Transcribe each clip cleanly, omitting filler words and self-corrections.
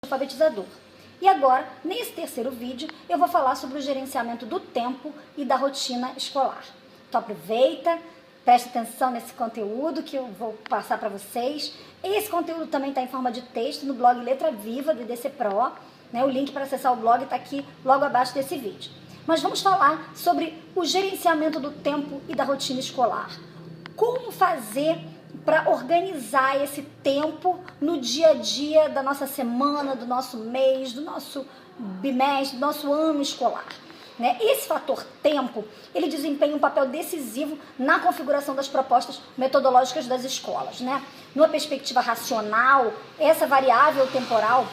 alfabetizador. E agora, nesse terceiro vídeo, eu vou falar sobre o gerenciamento do tempo e da rotina escolar. Então aproveita, preste atenção nesse conteúdo que eu vou passar para vocês. Esse conteúdo também está em forma de texto no blog Letra Viva do IDC Pro. O link para acessar o blog está aqui logo abaixo desse vídeo. Mas vamos falar sobre o gerenciamento do tempo e da rotina escolar. Como fazer para organizar esse tempo no dia a dia da nossa semana, do nosso mês, do nosso bimestre, do nosso ano escolar. Esse fator tempo, ele desempenha um papel decisivo na configuração das propostas metodológicas das escolas. Numa perspectiva racional, essa variável temporal,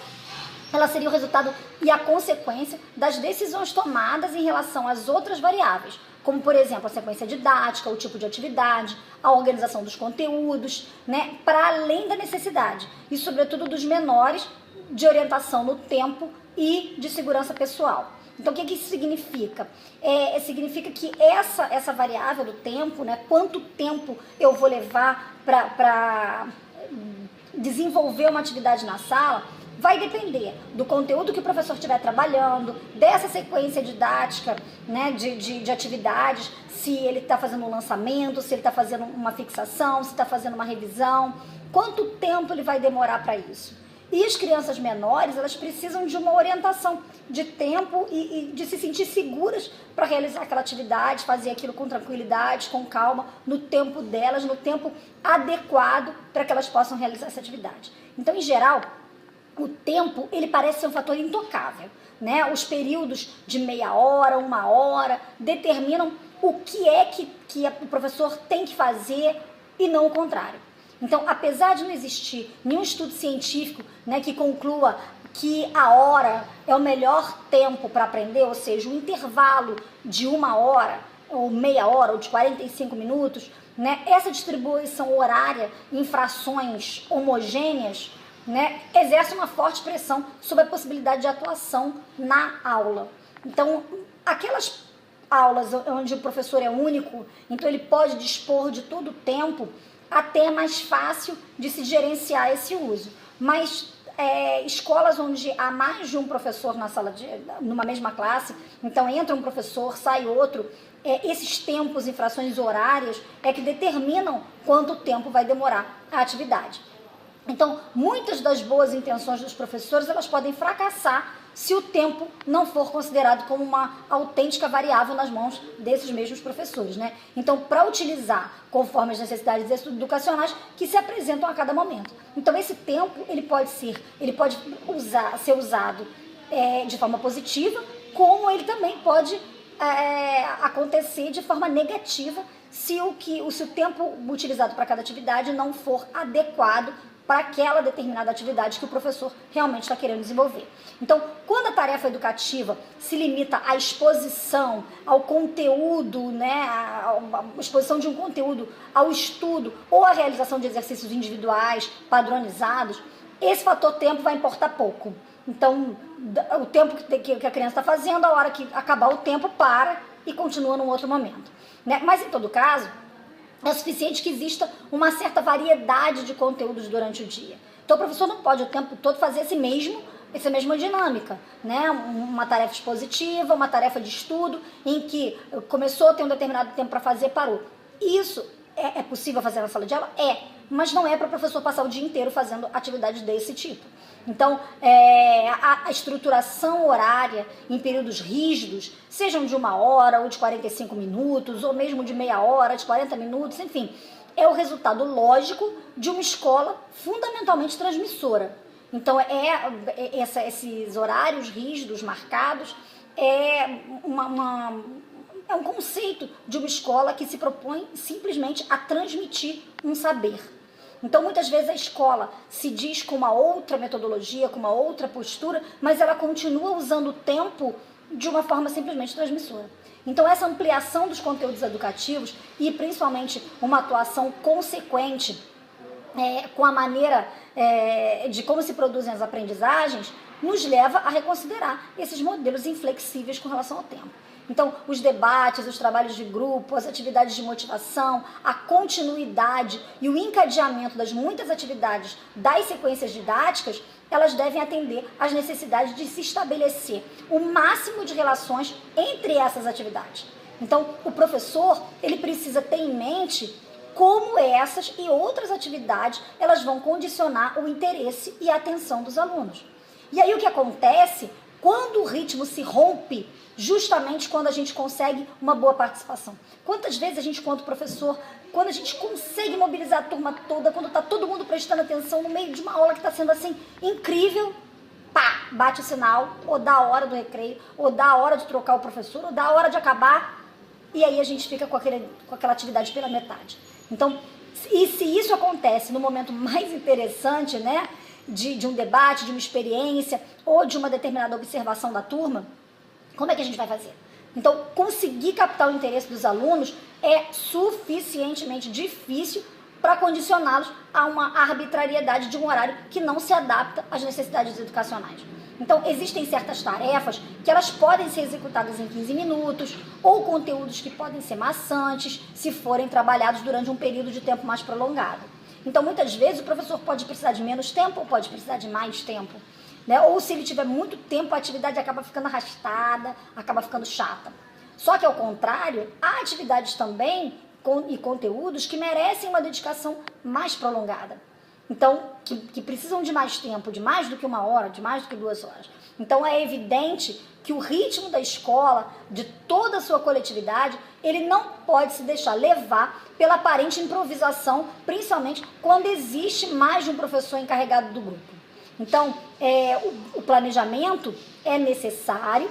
ela seria o resultado e a consequência das decisões tomadas em relação às outras variáveis, como, por exemplo, a sequência didática, o tipo de atividade, a organização dos conteúdos, para além da necessidade e, sobretudo, dos menores de orientação no tempo e de segurança pessoal. Então, o que isso significa? Significa que essa variável do tempo, quanto tempo eu vou levar para desenvolver uma atividade na sala, vai depender do conteúdo que o professor estiver trabalhando, dessa sequência didática, de atividades, se ele está fazendo um lançamento, se ele está fazendo uma fixação, se está fazendo uma revisão, quanto tempo ele vai demorar para isso. E as crianças menores, elas precisam de uma orientação de tempo e de se sentir seguras para realizar aquela atividade, fazer aquilo com tranquilidade, com calma, no tempo delas, no tempo adequado para que elas possam realizar essa atividade. Então, em geral, o tempo, ele parece ser um fator intocável, Os períodos de meia hora, 1 hora, determinam o que é que o professor tem que fazer e não o contrário. Então, apesar de não existir nenhum estudo científico, que conclua que a hora é o melhor tempo para aprender, ou seja, o intervalo de 1 hora, ou meia hora, ou de 45 minutos, essa distribuição horária em frações homogêneas, exerce uma forte pressão sobre a possibilidade de atuação na aula. Então, aquelas aulas onde o professor é único, então ele pode dispor de todo o tempo, até é mais fácil de se gerenciar esse uso. Mas escolas onde há mais de um professor na sala numa mesma classe, então entra um professor, sai outro, esses tempos e frações horárias é que determinam quanto tempo vai demorar a atividade. Então, muitas das boas intenções dos professores, elas podem fracassar se o tempo não for considerado como uma autêntica variável nas mãos desses mesmos professores, Então, para utilizar conforme as necessidades educacionais que se apresentam a cada momento. Então, esse tempo, ele pode ser usado de forma positiva, como ele também pode acontecer de forma negativa se o tempo utilizado para cada atividade não for adequado para aquela determinada atividade que o professor realmente está querendo desenvolver. Então, quando a tarefa educativa se limita à exposição, ao conteúdo, à exposição de um conteúdo, ao estudo ou à realização de exercícios individuais, padronizados, esse fator tempo vai importar pouco. Então, o tempo que a criança está fazendo, a hora que acabar o tempo, para e continua num outro momento. Mas, em todo caso, é suficiente que exista uma certa variedade de conteúdos durante o dia. Então, o professor não pode o tempo todo fazer essa mesma dinâmica, Uma tarefa expositiva, uma tarefa de estudo, em que começou, tem um determinado tempo para fazer, parou. Isso é possível fazer na sala de aula? Mas não é para o professor passar o dia inteiro fazendo atividades desse tipo. Então, a estruturação horária em períodos rígidos, sejam de 1 hora ou de 45 minutos, ou mesmo de meia hora, de 40 minutos, enfim, é o resultado lógico de uma escola fundamentalmente transmissora. Então, esses horários rígidos, marcados, é um conceito de uma escola que se propõe simplesmente a transmitir um saber. Então, muitas vezes a escola se diz com uma outra metodologia, com uma outra postura, mas ela continua usando o tempo de uma forma simplesmente transmissora. Então, essa ampliação dos conteúdos educativos e, principalmente, uma atuação consequente com a maneira de como se produzem as aprendizagens, nos leva a reconsiderar esses modelos inflexíveis com relação ao tempo. Então, os debates, os trabalhos de grupo, as atividades de motivação, a continuidade e o encadeamento das muitas atividades das sequências didáticas, elas devem atender às necessidades de se estabelecer o máximo de relações entre essas atividades. Então, o professor, ele precisa ter em mente como essas e outras atividades, elas vão condicionar o interesse e a atenção dos alunos. E aí o que acontece, quando o ritmo se rompe, justamente quando a gente consegue uma boa participação. Quantas vezes a gente, enquanto professor, quando a gente consegue mobilizar a turma toda, quando está todo mundo prestando atenção no meio de uma aula que está sendo assim incrível, pá, bate o sinal, ou dá a hora do recreio, ou dá a hora de trocar o professor, ou dá a hora de acabar, e aí a gente fica com aquela atividade pela metade. Então, e se isso acontece no momento mais interessante, né, de um debate, de uma experiência, ou de uma determinada observação da turma, como é que a gente vai fazer? Então, conseguir captar o interesse dos alunos é suficientemente difícil para condicioná-los a uma arbitrariedade de um horário que não se adapta às necessidades educacionais. Então, existem certas tarefas que elas podem ser executadas em 15 minutos, ou conteúdos que podem ser maçantes se forem trabalhados durante um período de tempo mais prolongado. Então, muitas vezes, o professor pode precisar de menos tempo ou pode precisar de mais tempo. Né? Ou se ele tiver muito tempo, a atividade acaba ficando arrastada, acaba ficando chata. Só que, ao contrário, há atividades também e conteúdos que merecem uma dedicação mais prolongada. Então, que precisam de mais tempo, de mais do que 1 hora, de mais do que 2 horas. Então, é evidente que o ritmo da escola, de toda a sua coletividade, ele não pode se deixar levar pela aparente improvisação, principalmente quando existe mais de um professor encarregado do grupo. Então, o planejamento é necessário,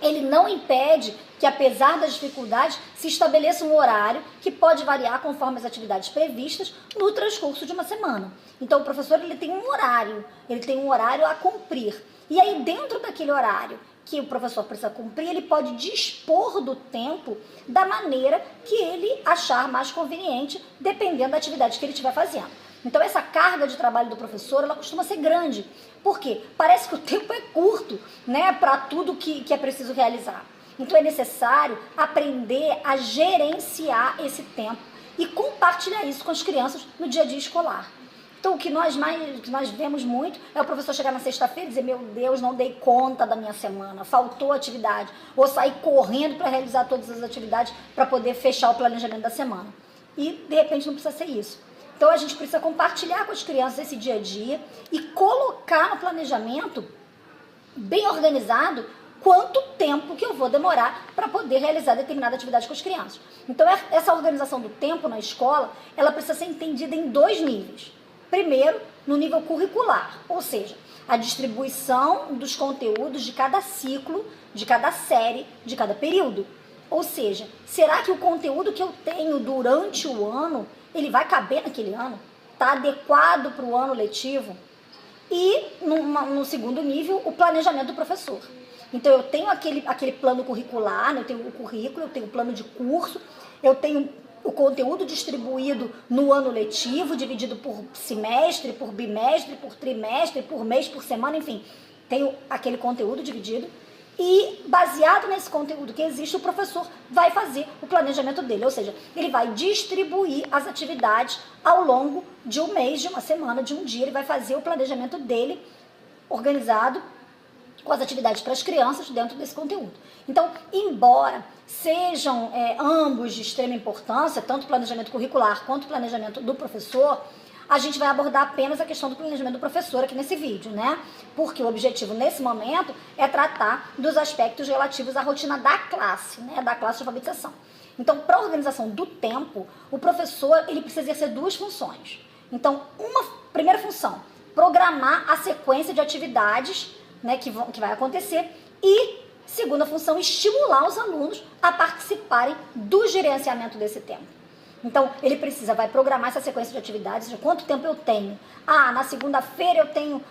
ele não impede que, apesar das dificuldades, se estabeleça um horário que pode variar conforme as atividades previstas no transcurso de uma semana. Então, o professor ele tem um horário a cumprir. E aí, dentro daquele horário que o professor precisa cumprir, ele pode dispor do tempo da maneira que ele achar mais conveniente, dependendo da atividade que ele estiver fazendo. Então, essa carga de trabalho do professor, ela costuma ser grande. Por quê? Parece que o tempo é curto, né, para tudo que é preciso realizar. Então, é necessário aprender a gerenciar esse tempo e compartilhar isso com as crianças no dia a dia escolar. Então, o que nós vemos muito é o professor chegar na sexta-feira e dizer: meu Deus, não dei conta da minha semana, faltou atividade. Ou sair correndo para realizar todas as atividades para poder fechar o planejamento da semana. E, de repente, não precisa ser isso. Então, a gente precisa compartilhar com as crianças esse dia a dia e colocar no planejamento, bem organizado, quanto tempo que eu vou demorar para poder realizar determinada atividade com as crianças. Então, essa organização do tempo na escola, ela precisa ser entendida em 2 níveis. Primeiro, no nível curricular, ou seja, a distribuição dos conteúdos de cada ciclo, de cada série, de cada período. Ou seja, será que o conteúdo que eu tenho durante o ano, ele vai caber naquele ano? Está adequado para o ano letivo? E, no segundo nível, o planejamento do professor. Então, eu tenho aquele plano curricular, né? Eu tenho o currículo, eu tenho o plano de curso, eu tenho o conteúdo distribuído no ano letivo, dividido por semestre, por bimestre, por trimestre, por mês, por semana, enfim. Tenho aquele conteúdo dividido. E, baseado nesse conteúdo que existe, o professor vai fazer o planejamento dele. Ou seja, ele vai distribuir as atividades ao longo de um mês, de uma semana, de um dia. Ele vai fazer o planejamento dele organizado com as atividades para as crianças dentro desse conteúdo. Então, embora sejam ambos de extrema importância, tanto o planejamento curricular quanto o planejamento do professor, a gente vai abordar apenas a questão do planejamento do professor aqui nesse vídeo, né? Porque o objetivo nesse momento é tratar dos aspectos relativos à rotina da classe, né? Da classe de alfabetização. Então, para a organização do tempo, o professor ele precisa exercer 2 funções. Então, uma primeira função, programar a sequência de atividades, né, que vai acontecer, e segunda função, estimular os alunos a participarem do gerenciamento desse tempo. Então, ele vai programar essa sequência de atividades, de quanto tempo eu tenho. Na segunda-feira eu tenho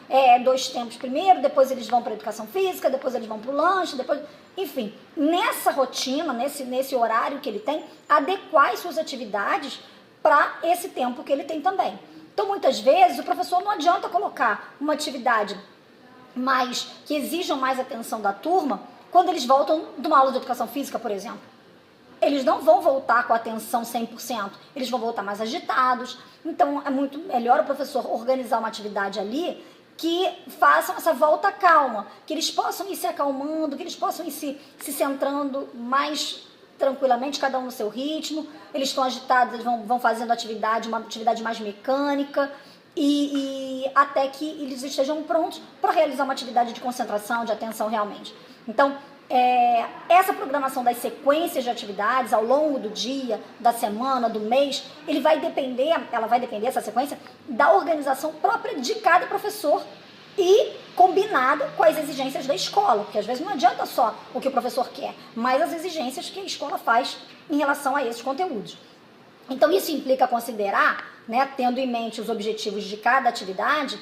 2 tempos primeiro, depois eles vão para a educação física, depois eles vão para o lanche, depois... Enfim, nessa rotina, nesse horário que ele tem, adequar as suas atividades para esse tempo que ele tem também. Então, muitas vezes, o professor não adianta colocar uma atividade que exijam mais atenção da turma quando eles voltam de uma aula de educação física, por exemplo. Eles não vão voltar com a atenção 100%, eles vão voltar mais agitados. Então, é muito melhor o professor organizar uma atividade ali que façam essa volta calma, que eles possam ir se acalmando, que eles possam ir se centrando mais tranquilamente, cada um no seu ritmo. Eles estão agitados, eles vão fazendo uma atividade mais mecânica, e até que eles estejam prontos para realizar uma atividade de concentração, de atenção realmente. Então, essa programação das sequências de atividades ao longo do dia, da semana, do mês, ela vai depender, essa sequência, da organização própria de cada professor e combinada com as exigências da escola, porque às vezes não adianta só o que o professor quer, mas as exigências que a escola faz em relação a esses conteúdos. Então isso implica considerar, né, tendo em mente os objetivos de cada atividade,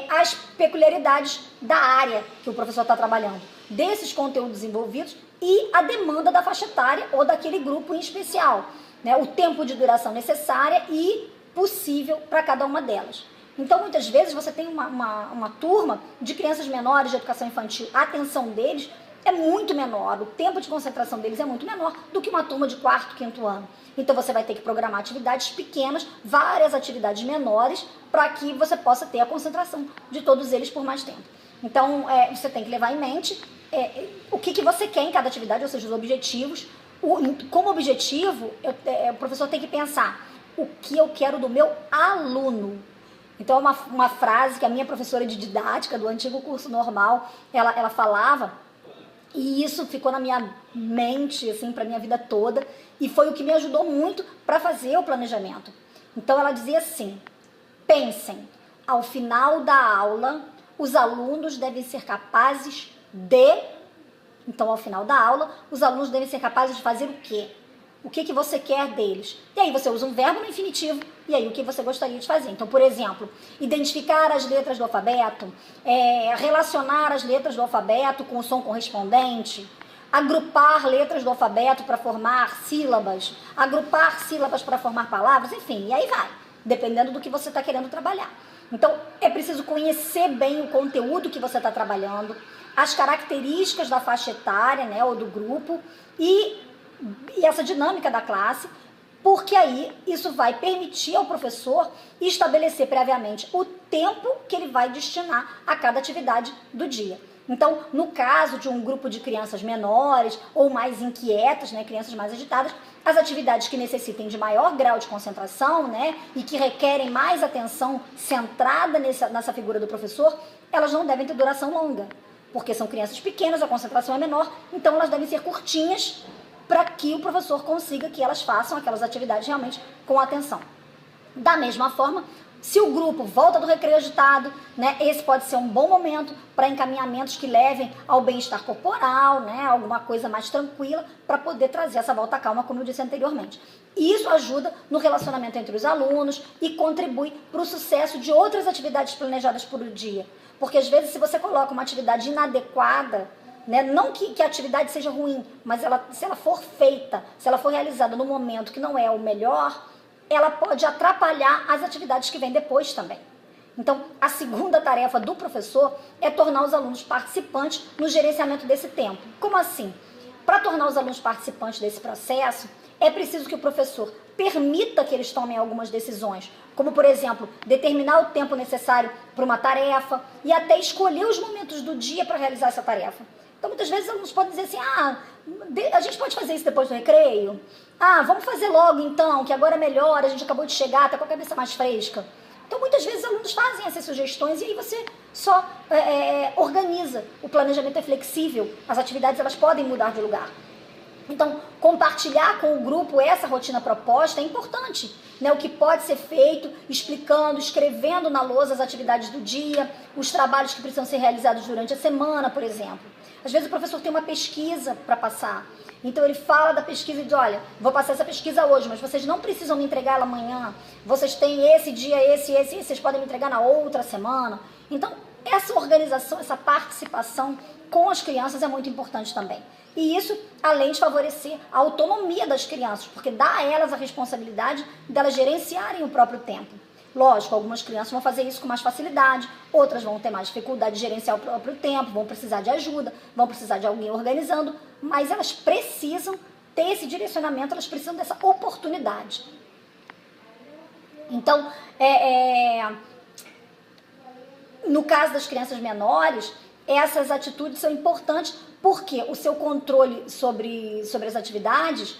as peculiaridades da área que o professor está trabalhando, desses conteúdos envolvidos e a demanda da faixa etária ou daquele grupo em especial, né, o tempo de duração necessária e possível para cada uma delas. Então, muitas vezes, você tem uma turma de crianças menores de educação infantil, a atenção deles é muito menor, o tempo de concentração deles é muito menor do que uma turma de 4º, 5º ano. Então você vai ter que programar atividades pequenas, várias atividades menores, para que você possa ter a concentração de todos eles por mais tempo. Então você tem que levar em mente o que você quer em cada atividade, ou seja, os objetivos. Como objetivo, o professor tem que pensar o que eu quero do meu aluno. Então uma frase que a minha professora de didática do antigo curso normal, ela falava, e isso ficou na minha mente, assim, para a minha vida toda, e foi o que me ajudou muito para fazer o planejamento. Então ela dizia assim: pensem, ao final da aula, os alunos devem ser capazes de... Então, ao final da aula, os alunos devem ser capazes de fazer o quê? O que você quer deles? E aí você usa um verbo no infinitivo, e aí o que você gostaria de fazer. Então, por exemplo, identificar as letras do alfabeto, relacionar as letras do alfabeto com o som correspondente, agrupar letras do alfabeto para formar sílabas, agrupar sílabas para formar palavras, enfim, e aí vai, dependendo do que você está querendo trabalhar. Então, é preciso conhecer bem o conteúdo que você está trabalhando, as características da faixa etária, né, ou do grupo, e essa dinâmica da classe, porque aí isso vai permitir ao professor estabelecer previamente o tempo que ele vai destinar a cada atividade do dia. Então, no caso de um grupo de crianças menores ou mais inquietas, né, crianças mais agitadas, as atividades que necessitem de maior grau de concentração, né, e que requerem mais atenção centrada nessa figura do professor, elas não devem ter duração longa, porque são crianças pequenas, a concentração é menor, então elas devem ser curtinhas, para que o professor consiga que elas façam aquelas atividades realmente com atenção. Da mesma forma, se o grupo volta do recreio agitado, né, esse pode ser um bom momento para encaminhamentos que levem ao bem-estar corporal, né, alguma coisa mais tranquila, para poder trazer essa volta calma, como eu disse anteriormente. E isso ajuda no relacionamento entre os alunos e contribui para o sucesso de outras atividades planejadas por o dia. Porque às vezes, se você coloca uma atividade inadequada, né, não que a atividade seja ruim, mas se ela for feita, se ela for realizada no momento que não é o melhor, ela pode atrapalhar as atividades que vêm depois também. Então, a segunda tarefa do professor é tornar os alunos participantes no gerenciamento desse tempo. Como assim? Para tornar os alunos participantes desse processo, é preciso que o professor permita que eles tomem algumas decisões, como, por exemplo, determinar o tempo necessário para uma tarefa e até escolher os momentos do dia para realizar essa tarefa. Então, muitas vezes, os alunos podem dizer assim: a gente pode fazer isso depois do recreio? Vamos fazer logo então, que agora é melhor, a gente acabou de chegar, está com a cabeça mais fresca. Então, muitas vezes, os alunos fazem essas sugestões e aí você só organiza. O planejamento é flexível, as atividades elas podem mudar de lugar. Então, compartilhar com o grupo essa rotina proposta é importante, né? O que pode ser feito, explicando, escrevendo na lousa as atividades do dia, os trabalhos que precisam ser realizados durante a semana, por exemplo. Às vezes o professor tem uma pesquisa para passar, então ele fala da pesquisa e diz: olha, vou passar essa pesquisa hoje, mas vocês não precisam me entregar ela amanhã, vocês têm esse dia, esse, vocês podem me entregar na outra semana. Então, essa organização, essa participação com as crianças é muito importante também. E isso, além de favorecer a autonomia das crianças, porque dá a elas a responsabilidade delas gerenciarem o próprio tempo. Lógico, algumas crianças vão fazer isso com mais facilidade, outras vão ter mais dificuldade de gerenciar o próprio tempo, vão precisar de ajuda, vão precisar de alguém organizando, mas elas precisam ter esse direcionamento, elas precisam dessa No caso das crianças menores, essas atitudes são importantes porque o seu controle sobre as atividades,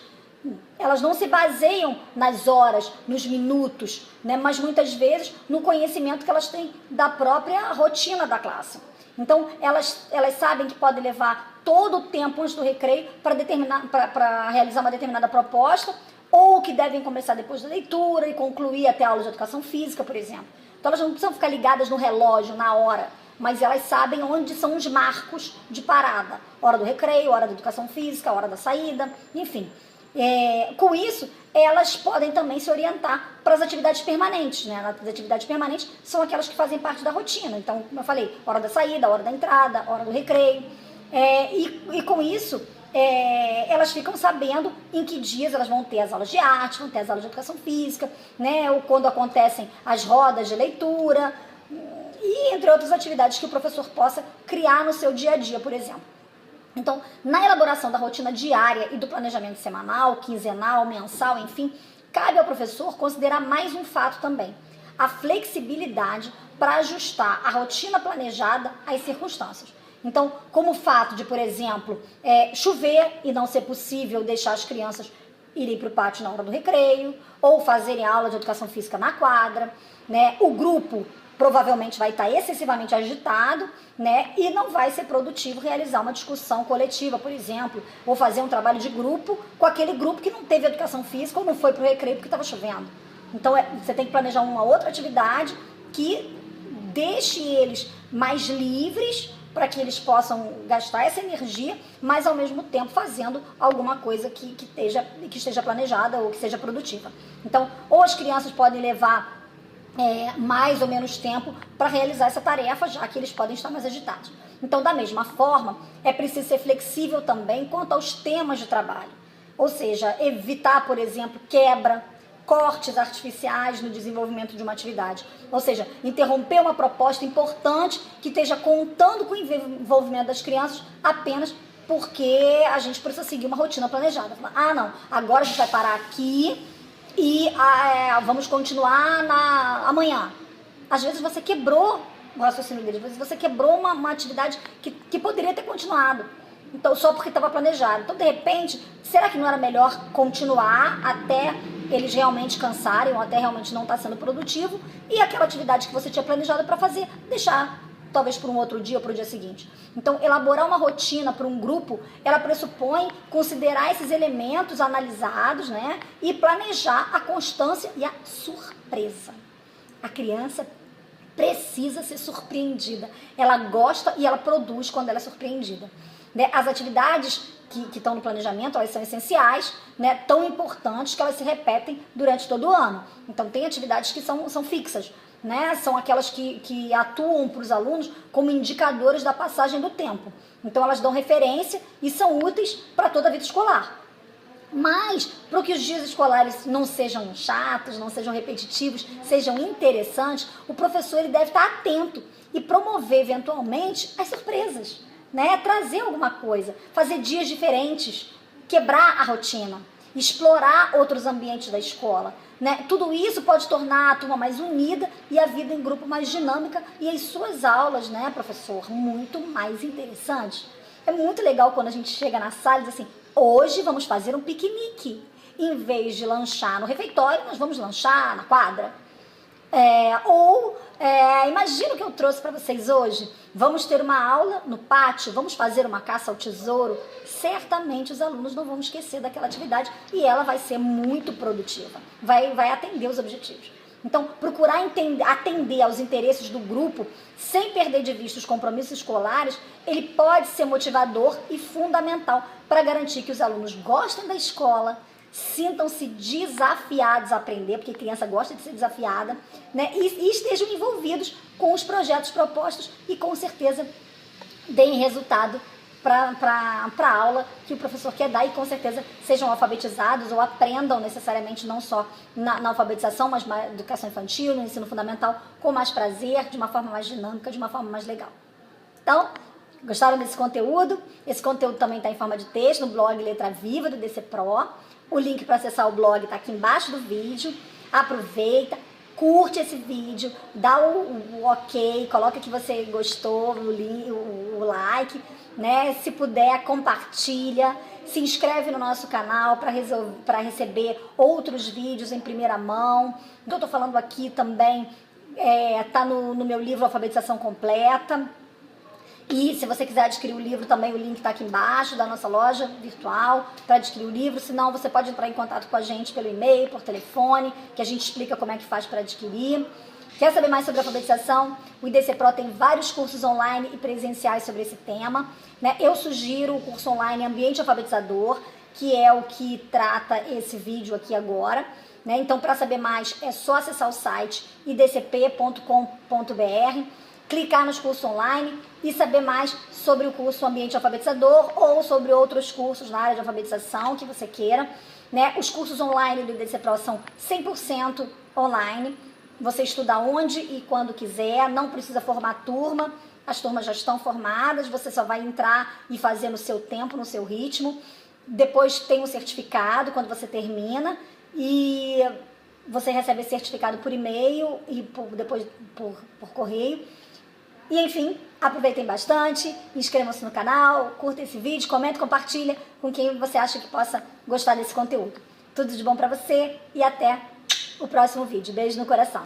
elas não se baseiam nas horas, nos minutos, né, mas muitas vezes no conhecimento que elas têm da própria rotina da classe. Então, elas sabem que podem levar todo o tempo antes do recreio para realizar uma determinada proposta, ou que devem começar depois da leitura e concluir até a aula de educação física, por exemplo. Então, elas não precisam ficar ligadas no relógio, na hora, mas elas sabem onde são os marcos de parada. Hora do recreio, hora da educação física, hora da saída, enfim. Com isso, elas podem também se orientar para as atividades permanentes, né? As atividades permanentes são aquelas que fazem parte da rotina. Então, como eu falei, hora da saída, hora da entrada, hora do recreio. E com isso, elas ficam sabendo em que dias elas vão ter as aulas de arte, vão ter as aulas de educação física, né? Ou quando acontecem as rodas de leitura, e entre outras atividades que o professor possa criar no seu dia a dia, por exemplo. Então, na elaboração da rotina diária e do planejamento semanal, quinzenal, mensal, enfim, cabe ao professor considerar mais um fato também: a flexibilidade para ajustar a rotina planejada às circunstâncias. Então, como o fato de, por exemplo, chover e não ser possível deixar as crianças irem para o pátio na hora do recreio, ou fazerem aula de educação física na quadra, né? O grupo provavelmente vai estar excessivamente agitado, né? E não vai ser produtivo realizar uma discussão coletiva, por exemplo, ou fazer um trabalho de grupo com aquele grupo que não teve educação física ou não foi para o recreio porque estava chovendo. Então, você tem que planejar uma outra atividade que deixe eles mais livres para que eles possam gastar essa energia, mas ao mesmo tempo fazendo alguma coisa que esteja planejada ou que seja produtiva. Então, ou as crianças podem levar mais ou menos tempo para realizar essa tarefa, já que eles podem estar mais agitados. Então, da mesma forma, é preciso ser flexível também quanto aos temas de trabalho. Ou seja, evitar, por exemplo, quebra, cortes artificiais no desenvolvimento de uma atividade. Ou seja, interromper uma proposta importante que esteja contando com o envolvimento das crianças apenas porque a gente precisa seguir uma rotina planejada. Não, agora a gente vai parar aqui e vamos continuar amanhã. Às vezes você quebrou o raciocínio deles, às vezes você quebrou uma atividade que poderia ter continuado, então, só porque estava planejado. Então, de repente, será que não era melhor continuar até eles realmente cansarem ou até realmente não estar sendo produtivo, e aquela atividade que você tinha planejado para fazer, deixar talvez para um outro dia ou para o dia seguinte? Então, elaborar uma rotina para um grupo, ela pressupõe considerar esses elementos analisados, né, e planejar a constância e a surpresa. A criança precisa ser surpreendida. Ela gosta e ela produz quando ela é surpreendida. Né? As atividades que estão no planejamento, elas são essenciais, né, tão importantes que elas se repetem durante todo o ano. Então, tem atividades que são fixas, né, são aquelas que atuam para os alunos como indicadores da passagem do tempo. Então, elas dão referência e são úteis para toda a vida escolar. Mas, para que os dias escolares não sejam chatos, não sejam repetitivos, sejam interessantes, o professor ele deve estar atento e promover, eventualmente, as surpresas. Né? Trazer alguma coisa, fazer dias diferentes, quebrar a rotina, explorar outros ambientes da escola. Né? Tudo isso pode tornar a turma mais unida e a vida em grupo mais dinâmica e as suas aulas, né, professor, muito mais interessantes. É muito legal quando a gente chega na sala e diz assim: hoje vamos fazer um piquenique. Em vez de lanchar no refeitório, nós vamos lanchar na quadra. Imagina o que eu trouxe para vocês hoje. Vamos ter uma aula no pátio, vamos fazer uma caça ao tesouro. Certamente os alunos não vão esquecer daquela atividade e ela vai ser muito produtiva, vai atender os objetivos. Então, procurar atender aos interesses do grupo sem perder de vista os compromissos escolares, ele pode ser motivador e fundamental para garantir que os alunos gostem da escola, sintam-se desafiados a aprender, porque a criança gosta de ser desafiada, né? E estejam envolvidos com os projetos propostos e com certeza deem resultado para a aula que o professor quer dar e com certeza sejam alfabetizados ou aprendam necessariamente não só na alfabetização, mas na educação infantil, no ensino fundamental, com mais prazer, de uma forma mais dinâmica, de uma forma mais legal. Então, gostaram desse conteúdo? Esse conteúdo também está em forma de texto no blog Letra Viva do DC Pro. O link para acessar o blog está aqui embaixo do vídeo. Aproveita, curte esse vídeo, dá o ok, coloca que você gostou, o like, né? Se puder, compartilha, se inscreve no nosso canal para receber outros vídeos em primeira mão. O que eu tô falando aqui também tá no meu livro Alfabetização Completa. E se você quiser adquirir o livro também, o link está aqui embaixo da nossa loja virtual para adquirir o livro. Se não, você pode entrar em contato com a gente pelo e-mail, por telefone, que a gente explica como é que faz para adquirir. Quer saber mais sobre alfabetização? O IDC Pro tem vários cursos online e presenciais sobre esse tema, né? Eu sugiro o curso online Ambiente Alfabetizador, que é o que trata esse vídeo aqui agora, né? Então, para saber mais, é só acessar o site idcp.com.br, clicar nos cursos online e saber mais sobre o curso Ambiente Alfabetizador ou sobre outros cursos na área de alfabetização que você queira, né? Os cursos online do IDC Pro são 100% online. Você estuda onde e quando quiser, não precisa formar turma, as turmas já estão formadas, você só vai entrar e fazer no seu tempo, no seu ritmo. Depois tem um certificado quando você termina e você recebe esse certificado por e-mail e depois por correio. E enfim, aproveitem bastante, inscrevam-se no canal, curtem esse vídeo, comentem, compartilhem com quem você acha que possa gostar desse conteúdo. Tudo de bom pra você e até o próximo vídeo. Beijo no coração.